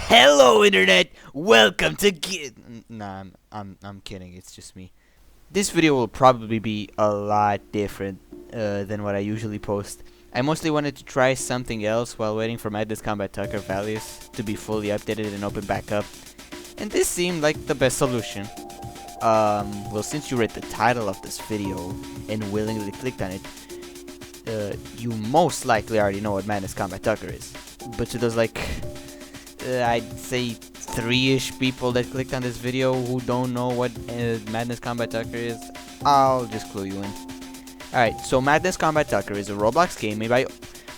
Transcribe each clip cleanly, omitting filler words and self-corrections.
Hello, internet. Welcome to Nah, I'm kidding. It's just me. This video will probably be a lot different than what I usually post. I mostly wanted to try something else while waiting for Madness Combat Tucker values to be fully updated and open back up, and this seemed like the best solution. Well, since you read the title of this video and willingly clicked on it, you most likely already know what Madness Combat Tucker is. But to those I'd say 3-ish people that clicked on this video who don't know what Madness Combat Tucker is, I'll just clue you in. Alright, so Madness Combat Tucker is a Roblox game made by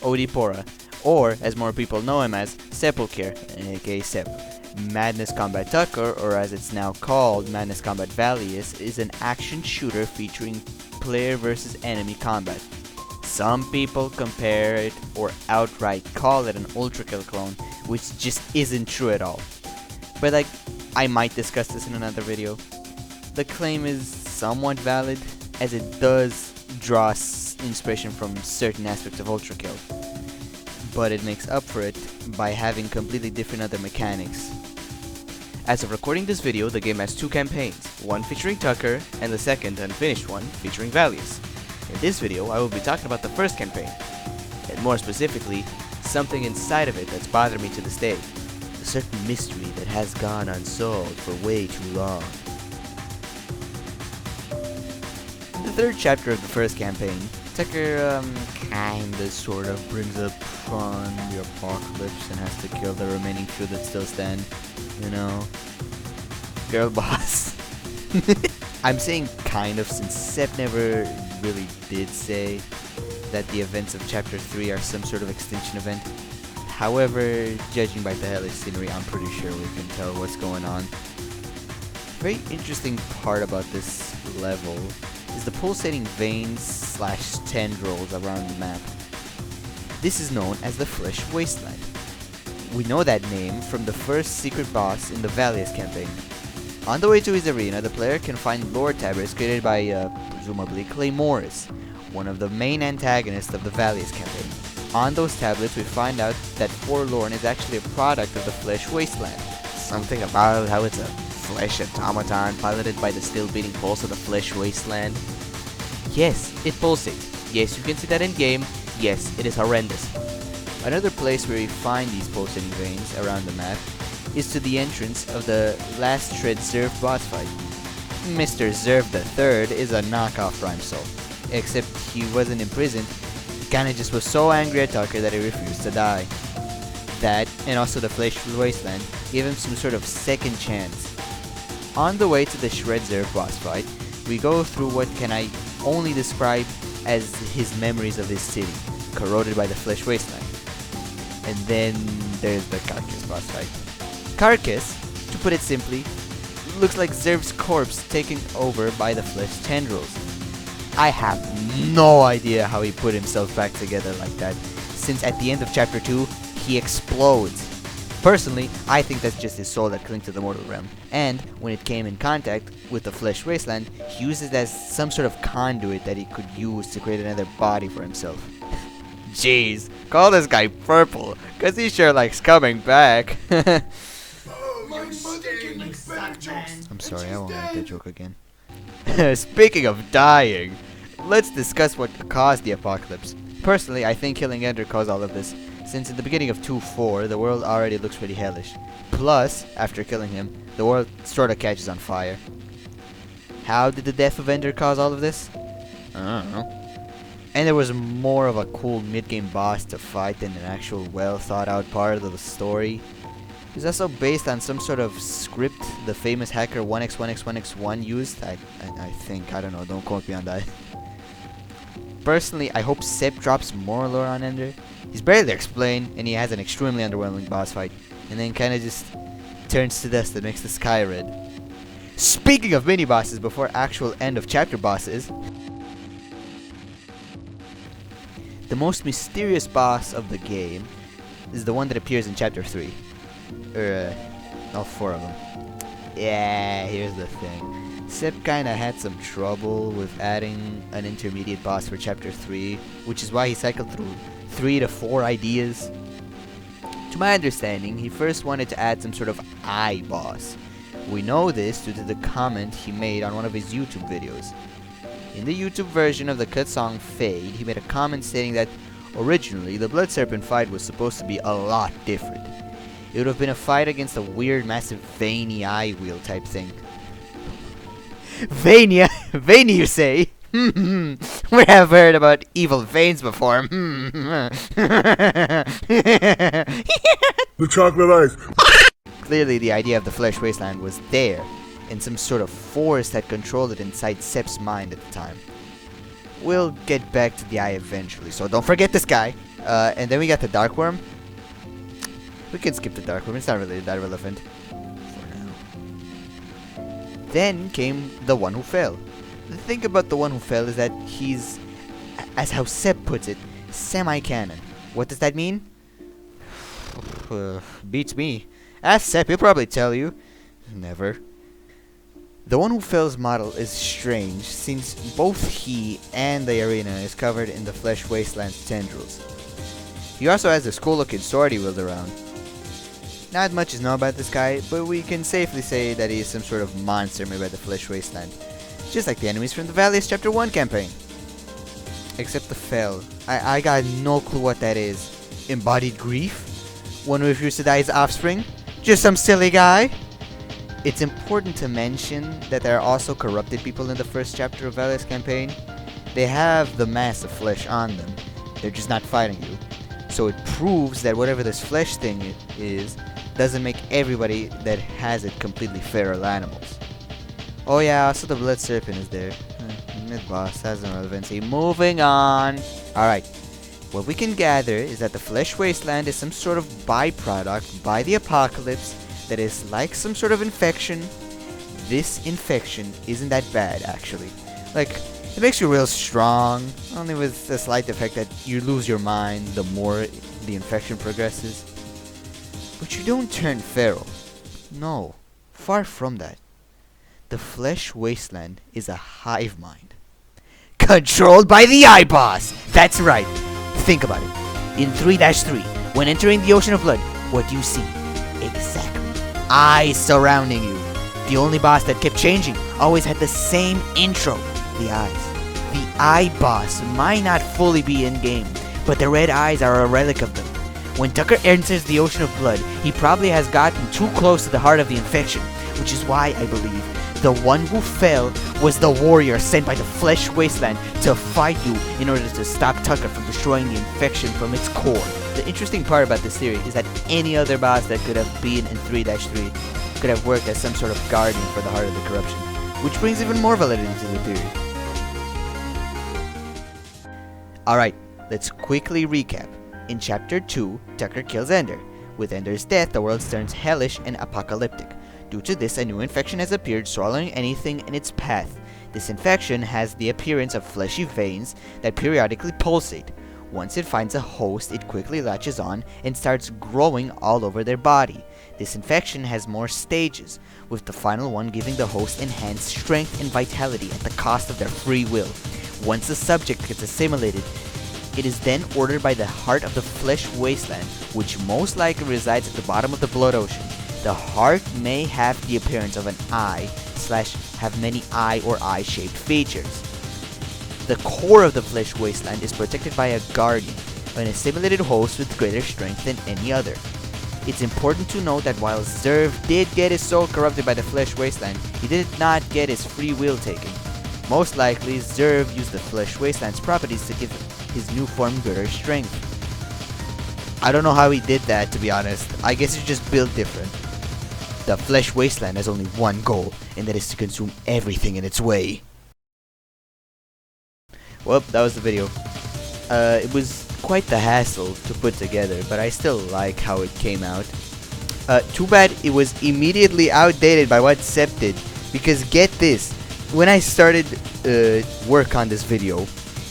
Odipora, or as more people know him as, Sepulcher, aka Sep. Madness Combat Tucker, or as it's now called, Madness Combat Valius, is an action shooter featuring player versus enemy combat. Some people compare it or outright call it an Ultra Kill clone, which just isn't true at all. But I might discuss this in another video. The claim is somewhat valid, as it does draw inspiration from certain aspects of Ultra Kill, but it makes up for it by having completely different other mechanics. As of recording this video, the game has 2 campaigns, one featuring Tucker and the second unfinished one featuring Valius. In this video, I will be talking about the first campaign, and more specifically, something inside of it that's bothered me to this day. A certain mystery that has gone unsolved for way too long. In the 3rd chapter of the first campaign, Tucker kinda sorta brings up on the apocalypse and has to kill the remaining few that still stand. You know, girl boss. I'm saying kind of since Sep never really did say that the events of chapter 3 are some sort of extinction event. However, judging by the hellish scenery, I'm pretty sure we can tell what's going on. Very interesting part about this level is the pulsating veins / tendrils around the map. This is known as the Flesh Wasteland. We know that name from the first secret boss in the Valius campaign. On the way to his arena, the player can find lore tablets created by, presumably, Clay Morris, one of the main antagonists of the Valius campaign. On those tablets, we find out that Forlorn is actually a product of the Flesh Wasteland. Something about how it's a flesh automaton piloted by the still beating pulse of the Flesh Wasteland. Yes, it pulsates. Yes, you can see that in game. Yes, it is horrendous. Another place where we find these pulsating veins around the map is to the entrance of the last Shred Zerv boss fight. Mr. Zerv III is a knockoff Prime Soul, except he wasn't imprisoned. Kinda just was so angry at Tucker that he refused to die. That, and also the Flesh Wasteland, gave him some sort of second chance. On the way to the Shred Zerv boss fight, we go through what can I only describe as his memories of his city, corroded by the Flesh Wasteland. And then there's the Carcass boss fight. Carcass, to put it simply, looks like Zerv's corpse taken over by the flesh tendrils. I have no idea how he put himself back together like that, since at the end of chapter 2, he explodes. Personally, I think that's just his soul that clings to the mortal realm, and when it came in contact with the Flesh Wasteland, he used it as some sort of conduit that he could use to create another body for himself. Jeez, call this guy purple, cause he sure likes coming back. I'm sorry, I won't make that joke again. Speaking of dying, let's discuss what caused the apocalypse. Personally, I think killing Ender caused all of this, since in the beginning of 2.4, the world already looks pretty hellish. Plus, after killing him, the world sorta catches on fire. How did the death of Ender cause all of this? I don't know. And there was more of a cool mid-game boss to fight than an actual well-thought-out part of the story. It was also based on some sort of script the famous hacker 1x1x1x1 used. I think, I don't know, don't quote me on that. Personally, I hope Sep drops more lore on Ender. He's barely explained, and he has an extremely underwhelming boss fight, and then kinda just turns to dust and makes the sky red. Speaking of mini-bosses before actual end-of-chapter bosses, the most mysterious boss of the game is the one that appears in chapter 3. All 4 of them. Yeah, here's the thing. Sep kinda had some trouble with adding an intermediate boss for chapter 3, which is why he cycled through 3 to 4 ideas. To my understanding, he first wanted to add some sort of eye boss. We know this due to the comment he made on one of his YouTube videos. In the YouTube version of the cut song Fade, he made a comment stating that originally the Blood Serpent fight was supposed to be a lot different. It would have been a fight against a weird, massive, veiny eye wheel type thing. Veiny, you say? We have heard about evil veins before. The chocolate ice. Clearly, the idea of the Flesh Wasteland was there, and some sort of force that controlled it inside Sep's mind at the time. We'll get back to the eye eventually, so don't forget this guy. And then we got the Dark Worm. We can skip the Dark Worm, it's not really that relevant for now. Then came the One Who Fell. The thing about the One Who Fell is that he's, as how Sep puts it, semi-canon. What does that mean? Beats me. Ask Sep, he'll probably tell you. Never. The One Who Fell's model is strange, since both he and the arena is covered in the Flesh Wasteland's tendrils. He also has this cool looking sword he wields around. Not much is known about this guy, but we can safely say that he is some sort of monster made by the Flesh Wasteland. Just like the enemies from the Valious Chapter 1 campaign. Except the Fell. I got no clue what that is. Embodied grief? One who refused to die his offspring? Just some silly guy? It's important to mention that there are also corrupted people in the first chapter of Valious campaign. They have the mass of flesh on them. They're just not fighting you. So it proves that whatever this flesh thing is doesn't make everybody that has it completely feral animals. Oh yeah, also the Blood Serpent is there. Mid-boss has no relevancy. Moving on. Alright. What we can gather is that the Flesh Wasteland is some sort of byproduct by the apocalypse that is like some sort of infection. This infection isn't that bad, actually. Like, it makes you real strong, only with the slight effect that you lose your mind the more the infection progresses. But you don't turn feral. No, far from that. The Flesh Wasteland is a hive mind. Controlled by the Eye Boss! That's right! Think about it. In 3-3, when entering the Ocean of Blood, what do you see? Exactly. Eyes surrounding you. The only boss that kept changing always had the same intro. The eyes. The Eye Boss might not fully be in-game, but the red eyes are a relic of them. When Tucker enters the Ocean of Blood, he probably has gotten too close to the heart of the infection, which is why I believe the One Who Fell was the warrior sent by the Flesh Wasteland to fight you in order to stop Tucker from destroying the infection from its core. The interesting part about this theory is that any other boss that could have been in 3-3 could have worked as some sort of guardian for the heart of the corruption, which brings even more validity to the theory. Alright, let's quickly recap. In Chapter 2, Tucker kills Ender. With Ender's death, the world turns hellish and apocalyptic. Due to this, a new infection has appeared, swallowing anything in its path. This infection has the appearance of fleshy veins that periodically pulsate. Once it finds a host, it quickly latches on and starts growing all over their body. This infection has more stages, with the final one giving the host enhanced strength and vitality at the cost of their free will. Once the subject gets assimilated, it is then ordered by the heart of the Flesh Wasteland, which most likely resides at the bottom of the Blood Ocean. The heart may have the appearance of an eye, / have many eye or eye-shaped features. The core of the Flesh Wasteland is protected by a guardian, an assimilated host with greater strength than any other. It's important to note that while Zerv did get his soul corrupted by the Flesh Wasteland, he did not get his free will taken. Most likely, Zerv used the Flesh Wasteland's properties to give his new form greater strength. I don't know how he did that, to be honest. I guess he's just built different. The Flesh Wasteland has only one goal, and that is to consume everything in its way. Well, that was the video. It was quite the hassle to put together, but I still like how it came out. Too bad it was immediately outdated by what Sep did, because get this, when I started work on this video,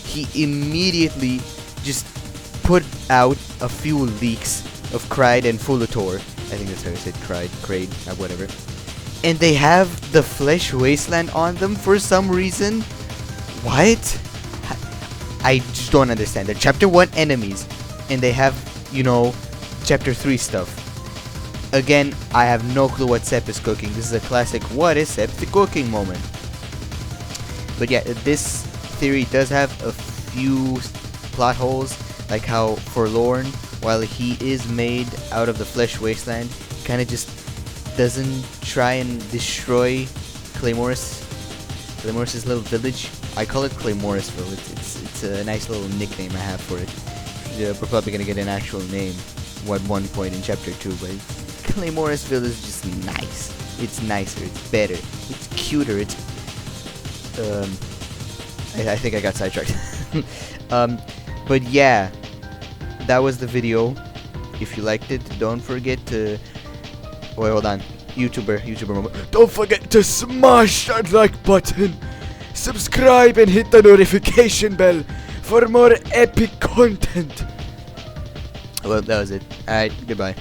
he immediately just put out a few leaks of Cride and Fulator. I think that's how I said Crade, whatever. And they have the Flesh Wasteland on them for some reason. What? I just don't understand. They're Chapter 1 enemies, and they have, you know, chapter 3 stuff. Again, I have no clue what Sepp is cooking. This is a classic what is Sepp the cooking moment. But yeah, this theory does have a few plot holes, like how Forlorn, while he is made out of the flesh wasteland, kind of just doesn't try and destroy Claymoris's little village. I call it Claymorisville. It's a nice little nickname I have for it. We're probably gonna get an actual name at one point in chapter 2, but Claymorisville is just nice. It's nicer. It's better. It's cuter. It's I think I got sidetracked. But yeah, that was the video. If you liked it, don't forget to. Wait, hold on. YouTuber moment. Don't forget to smash that like button, subscribe and hit the notification bell for more epic content. Well, that was it. Alright, goodbye.